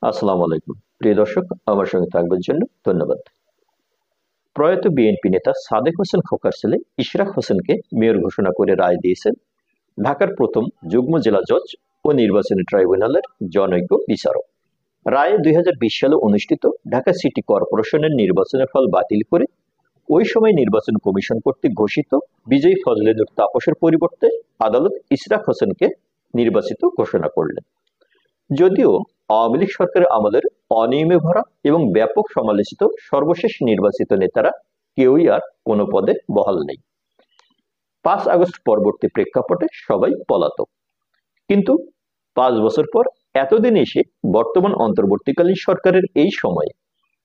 আসসালামু আলাইকুম। প্রিয় দর্শক, আমার সঙ্গে থাকবার জন্য ধন্যবাদ। প্রয়াত বিএনপি নেতা সাদেক হোসেন খোকার ছেলে ইশরাক হোসেনকে মেয়র ঘোষণা করে রায় দিয়েছেন ঢাকার প্রথম যুগ্ম জেলা জজ ও নির্বাচনী ট্রাইব্যুনালের জনৈক বিচারক। রায়ে 2020 সালে অনুষ্ঠিত ঢাকা সিটি কর্পোরেশনের নির্বাচনের ফল বাতিল করে ওই সময় নির্বাচন কমিশন কর্তৃক ঘোষিত বিজয়ী ফজলে নূর তাপসের পরিবর্তে আদালত ইশরাক হোসেনকে নির্বাচিত ঘোষণা করলেন। যদিও আওয়ামী লীগ সরকারের আমলের অনিয়মে ভরা এবং ব্যাপক সমালোচিত সর্বশেষ নির্বাচিত নেতারা কেউই আর কোনো পদে বহাল নেই। 5 আগস্ট পরবর্তী প্রেক্ষাপটে সবাই পলাতক। কিন্তু 5 বছর পর এতদিন এসে বর্তমান অন্তর্বর্তীকালীন সরকারের এই সময়ে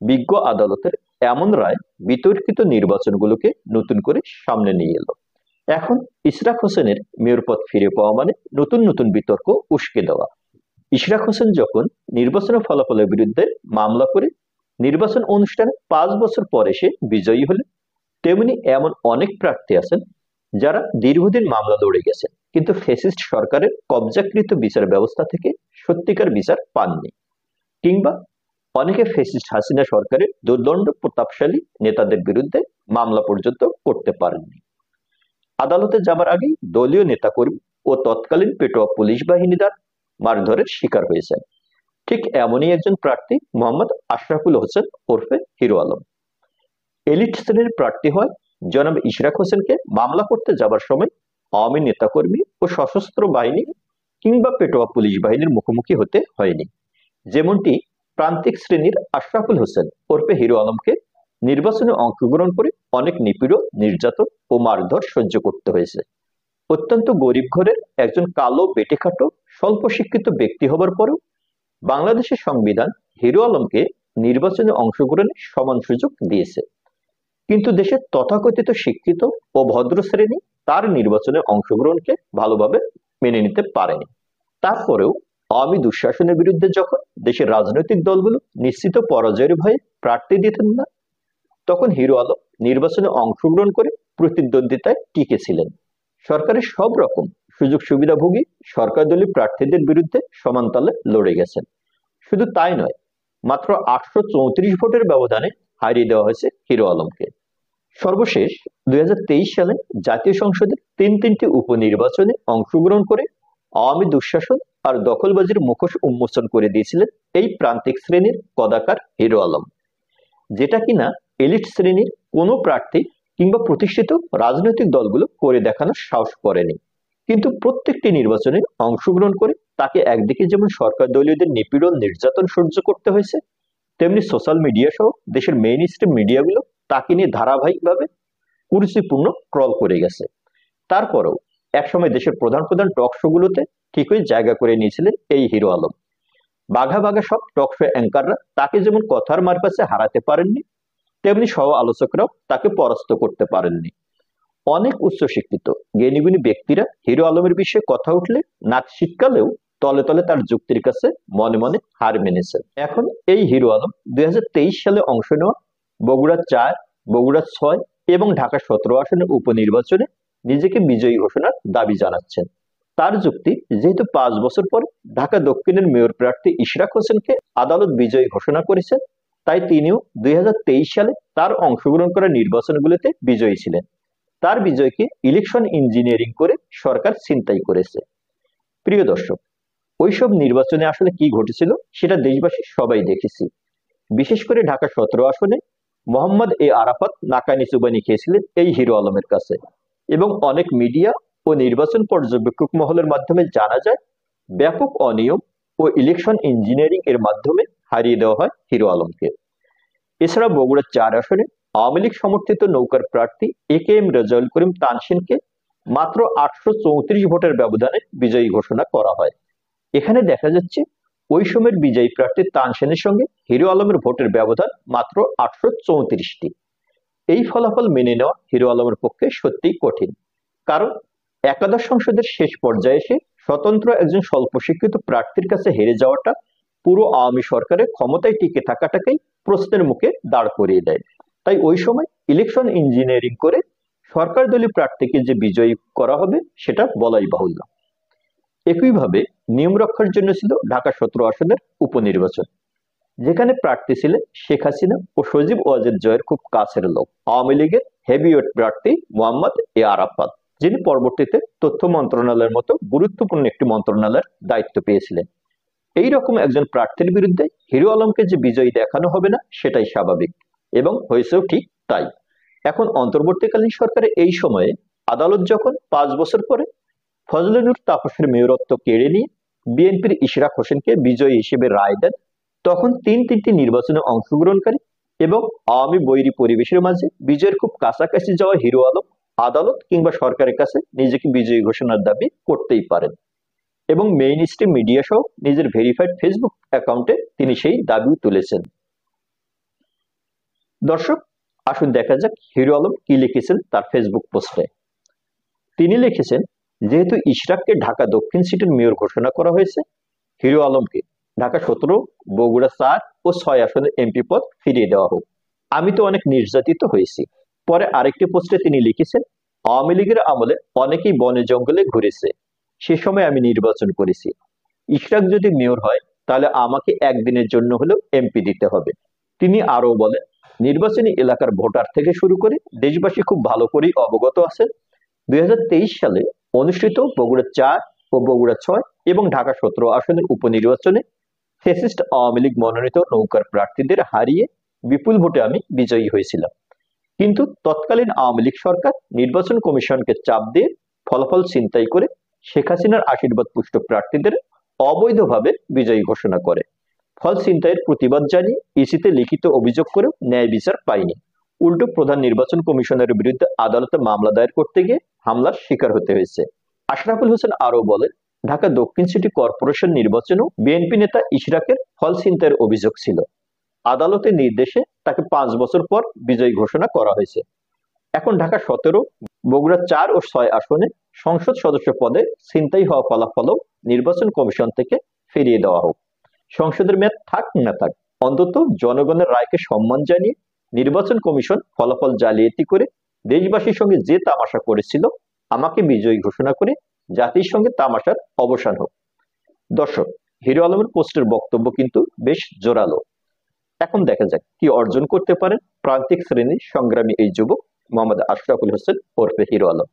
বিজ্ঞ আদালতের এমন রায় বিতর্কিত নির্বাচনগুলোকে নতুন করে সামনে নিয়ে এলো। এখন ইশরাক হোসেনের মেয়র পদ ফিরে পাওয়া মানে নতুন নতুন বিতর্ক উস্কে দেওয়া। ইশরাক হোসেন যখন নির্বাচনের ফলাফলের বিরুদ্ধে মামলা করে নির্বাচন অনুষ্ঠানে 5 বছর পর এসে বিজয়ী হলেন, তেমনি এমন অনেক প্রার্থী আছেন যারা দীর্ঘদিন মামলা লড়ে গেছেন কিন্তু ফ্যাসিস্ট সরকারের কবজাকৃত বিচার ব্যবস্থা থেকে সত্যিকার বিচার পাননি, কিংবা অনেকে ফ্যাসিস্ট হাসিনা সরকারের দুর্দণ্ড প্রতাপশালী নেতাদের বিরুদ্ধে মামলা পর্যন্ত করতে পারেননি। আদালতে যাবার আগেই দলীয় নেতাকর্মী ও তৎকালীন পেটোয়া পুলিশ বাহিনী দ্বারা মারধরের শিকার হয়েছেন। ঠিক এমনই একজন প্রার্থী মোহাম্মদ আশরাফুল হোসেন ওরফে হিরো আলম। এলিট শ্রেণীর প্রার্থী হয় জনাব ইশরাক হোসেনকে মামলা করতে যাবার সময় আওয়ামী নেতাকর্মী ও সশস্ত্র বাহিনী কিংবা পেটোয়া পুলিশ বাহিনীর মুখোমুখি হতে হয়নি, যেমনটি প্রান্তিক শ্রেণীর আশরাফুল হোসেন ওরফে হিরো আলমকে নির্বাচনে অংশগ্রহণ করে অনেক নিপীড়ন, নির্যাতন ও মারধর সহ্য করতে হয়েছে। অত্যন্ত গরিব ঘরের একজন কালো, বেটেখাটো, স্বল্প শিক্ষিত ব্যক্তি হবার পরেও বাংলাদেশের সংবিধান হিরো আলমকে নির্বাচনে অংশগ্রহণের সমান সুযোগ দিয়েছে। কিন্তু দেশের তথাকথিত শিক্ষিত ও ভদ্র শ্রেণী তার নির্বাচনে অংশগ্রহণকে ভালোভাবে মেনে নিতে পারেনি। তারপরেও আওয়ামী দুঃশাসনের বিরুদ্ধে যখন দেশের রাজনৈতিক দলগুলো নিশ্চিত পরাজয়ের ভয়ে প্রার্থী দিতেন না, তখন হিরো আলম নির্বাচনে অংশগ্রহণ করে প্রতিদ্বন্দ্বিতায় টিকেছিলেন। সরকারের সব রকম সুযোগ সুবিধাভোগী সরকার দলীয় প্রার্থীদের বিরুদ্ধে সমান তালে লড়ে গেছেন। শুধু তাই নয়, মাত্র 834 ভোটের ব্যবধানে হারিয়ে দেওয়া হয়েছে হিরো আলমকে। সর্বশেষ 2023 সালে জাতীয় সংসদের তিনটি উপনির্বাচনে অংশগ্রহণ করে আওয়ামী দুঃশাসন আর দখলবাজির মুখোশ উন্মোচন করে দিয়েছিলেন এই প্রান্তিক শ্রেণীর কদাকার হিরো আলম, যেটা কিনা এলিট শ্রেণীর কোনো প্রার্থী কিংবা প্রতিষ্ঠিত রাজনৈতিক দলগুলো করে দেখানোর সাহস করেনি। কিন্তু প্রত্যেকটি নির্বাচনে অংশগ্রহণ করে তাকে একদিকে যেমন সরকার দলীয়দের নিপীড়ন, নির্যাতন সহ্য করতে হয়েছে, তেমনি সোশ্যাল মিডিয়া সহ দেশের মেইন স্ট্রিম মিডিয়াগুলো তাকে নিয়ে ধারাবাহিকভাবে কুরুচিপূর্ণ ট্রল করে গেছে। তারপরেও একসময় দেশের প্রধান প্রধান টক শো গুলোতে ঠিকই জায়গা করে নিয়েছিলেন এই হিরো আলম। বাঘা বাঘা সব টক শো অ্যাঙ্কাররা তাকে যেমন কথার মারপ্যাচে হারাতে পারেননি, তেমনি সহ আলোচকরাও তাকে পরাস্ত করতে পারেননি। অনেক উচ্চশিক্ষিত জ্ঞানীগুণী ব্যক্তিরা হিরো আলমের বিষয়ে কথা উঠলে নাক শীতকালেও তলে তলে তার যুক্তির কাছে মনে মনে হার মেনেছেন। এখন এই হিরো আলম 2023 সালে অংশ নেওয়া বগুড়া 4, বগুড়া 6 এবং ঢাকা 17 আসনের উপনির্বাচনে নিজেকে বিজয়ী ঘোষণার দাবি জানাচ্ছেন। তার যুক্তি, যেহেতু 5 বছর পর ঢাকা দক্ষিণের মেয়র প্রার্থী ইশরাক হোসেনকে আদালত বিজয়ী ঘোষণা করেছেন, তাই তিনিও 2023 সালে তার অংশগ্রহণ করা নির্বাচনগুলোতে বিজয়ী ছিলেন। তার বিজয়কে ইলেকশন ইঞ্জিনিয়ারিং করে সরকার ছিনতাই করেছে। প্রিয় দর্শক, ওইসব নির্বাচনে আসলে কি ঘটেছিল সেটা দেশবাসী সবাই দেখেছি। বিশেষ করে ঢাকা 17 আসনে মোহাম্মদ এ আরাফাত নাকানি চুবানি খেয়েছিলেন এই হিরো আলমের কাছে, এবং অনেক মিডিয়া ও নির্বাচন পর্যবেক্ষক মহলের মাধ্যমে জানা যায় ব্যাপক অনিয়ম ও ইলেকশন ইঞ্জিনিয়ারিং এর মাধ্যমে হারিয়ে দেওয়া হয় হিরো আলমকে। এছাড়া বগুড়া 4 আসনে আওয়ামী লীগ সমর্থিত নৌকার প্রার্থী AKM রেজাউল করিম তানসিনকে মাত্র 834 ভোটের ব্যবধানে বিজয়ী ঘোষণা করা হয়। এখানে দেখা যাচ্ছে ওই সময়ের বিজয়ী প্রার্থী তানসিনের সঙ্গে হিরো আলমের ভোটের ব্যবধান মাত্র 834টি। এই ফলাফল মেনে নেওয়া হিরো আলমের পক্ষে সত্যিই কঠিন, কারণ একাদশ সংসদের শেষ পর্যায়ে এসে স্বতন্ত্র একজন স্বল্প শিক্ষিত প্রার্থীর কাছে হেরে যাওয়াটা পুরো আওয়ামী সরকারের ক্ষমতায় টিকে থাকাটাকেই প্রশ্নের মুখে দাঁড় করিয়ে দেয়। তাই ওই সময় ইলেকশন ইঞ্জিনিয়ারিং করে সরকার দলীয় প্রার্থীকে যে বিজয়ী করা হবে সেটা বলাই বাহুল্য। একইভাবে নিয়ম রক্ষার জন্য ছিল ঢাকা 17 আসনের উপনির্বাচন। যেখানে প্রার্থী ছিলেন শেখ হাসিনা ও সজীব ওয়াজেদ জয়ের খুব কাছের লোক আওয়ামী লীগের হেভিওয়েট প্রার্থী মোহাম্মদ এ আরাফাত, যিনি পরবর্তীতে তথ্য মন্ত্রণালয়ের মতো গুরুত্বপূর্ণ একটি মন্ত্রণালয়ের দায়িত্ব পেয়েছিলেন। এই রকম একজন প্রার্থীর বিরুদ্ধে হিরো আলমকে যে বিজয়ী দেখানো হবে না সেটাই স্বাভাবিক, এবং হয়েছেও ঠিক তাই। এখন অন্তর্বর্তীকালীন সরকারের এই সময়ে আদালত যখন 5 বছর পরে ফজলে নূর তাপসের মেয়রত্ব কেড়ে নিয়ে বিএনপির ইশরাক হোসেনকে বিজয়ী হিসেবে রায় দেন, তখন তিনটি নির্বাচনে অংশগ্রহণকারী এবং আওয়ামী বৈরী পরিবেশের মাঝে বিজয়ের খুব কাছাকাছি যাওয়া হিরো আলম আদালত কিংবা সরকারের কাছে নিজেকে বিজয়ী ঘোষণার দাবি করতেই পারেন, এবং মেইন স্ট্রিম মিডিয়া সহ নিজের ভেরিফাইড ফেসবুক অ্যাকাউন্টে তিনি সেই দাবিও তুলেছেন। দর্শক, আসুন দেখা যাক হিরো আলম কি লিখেছেন তার ফেসবুক পোস্টে। তিনি লিখেছেন, যেহেতু ইশরাককে ঢাকা দক্ষিণ সিটির মেয়র ঘোষণা করা হয়েছে, হিরো আলমকে ঢাকা 17, বগুড়া 4 ও 6 আসনের এমপি পদ ফিরিয়ে দেওয়া হোক। আমি তো অনেক নির্যাতিত হয়েছি। পরে আরেকটি পোস্টে তিনি লিখেছেন, আওয়ামী লীগের আমলে অনেকেই বনে জঙ্গলে ঘুরেছে, সে সময় আমি নির্বাচন করেছি। ইশরাক যদি মেয়র হয় তাহলে আমাকে একদিনের জন্য হলেও এমপি দিতে হবে। তিনি আরো বলেন, নির্বাচনী এলাকার ভোটার থেকে শুরু করে দেশবাসী খুব ভালো করেই অবগত আছেন 2023 সালে অনুষ্ঠিত বগুড়া 4 ও বগুড়া 6 এবং ঢাকা 17 আসনের উপনির্বাচনে ফ্যাসিস্ট আওয়ামী লীগ মনোনীত নৌকার প্রার্থীদের হারিয়ে বিপুল ভোটে আমি বিজয়ী হয়েছিলাম। কিন্তু তৎকালীন আওয়ামী লীগ সরকার নির্বাচন কমিশনকে চাপ দিয়ে ফলাফল ছিনতাই করে শেখ হাসিনার আশীর্বাদ পুষ্ট প্রার্থীদের অবৈধভাবে বিজয়ী ঘোষণা করে। ফল ছিনতাইয়ের প্রতিবাদ জানিয়ে ইসিতে লিখিত অভিযোগ করেও ন্যায় বিচার পায়নি। উল্টো প্রধান নির্বাচন কমিশনের বিরুদ্ধে আদালতে মামলা দায়ের করতে গিয়ে হামলার শিকার হতে হয়েছে। আশরাফুল হোসেন আরো বলেন, ঢাকা দক্ষিণ সিটি কর্পোরেশন নির্বাচনেও বিএনপি নেতা ইশরাকের ফল ছিনতাইয়ের অভিযোগ ছিল। আদালতের নির্দেশে তাকে 5 বছর পর বিজয়ী ঘোষণা করা হয়েছে। এখন ঢাকা 17, বগুড়া 4 ও 6 আসনে সংসদ সদস্য পদে ছিনতাই হওয়া ফলাফলও নির্বাচন কমিশন থেকে ফিরিয়ে দেওয়া হোক। সংসদের মেয়াদ থাক না থাক, অন্তত জনগণের রায়কে সম্মান জানিয়ে নির্বাচন কমিশন ফলাফল জালিয়াতি করে দেশবাসীর সঙ্গে যে তামাশা করেছিল, আমাকে বিজয়ী ঘোষণা করে জাতির সঙ্গে তামাশার অবসান হোক। দর্শক, হিরো আলমের পোস্টের বক্তব্য কিন্তু বেশ জোরালো। এখন দেখা যাক কি অর্জন করতে পারেন প্রান্তিক শ্রেণীর সংগ্রামী এই যুবক মোহাম্মদ আশরাফুল হোসেন ওরফে হিরো আলম।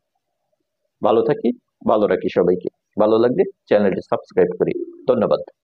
ভালো থাকি, ভালো রাখি সবাইকে। ভালো লাগলে চ্যানেলটি সাবস্ক্রাইব করি। ধন্যবাদ।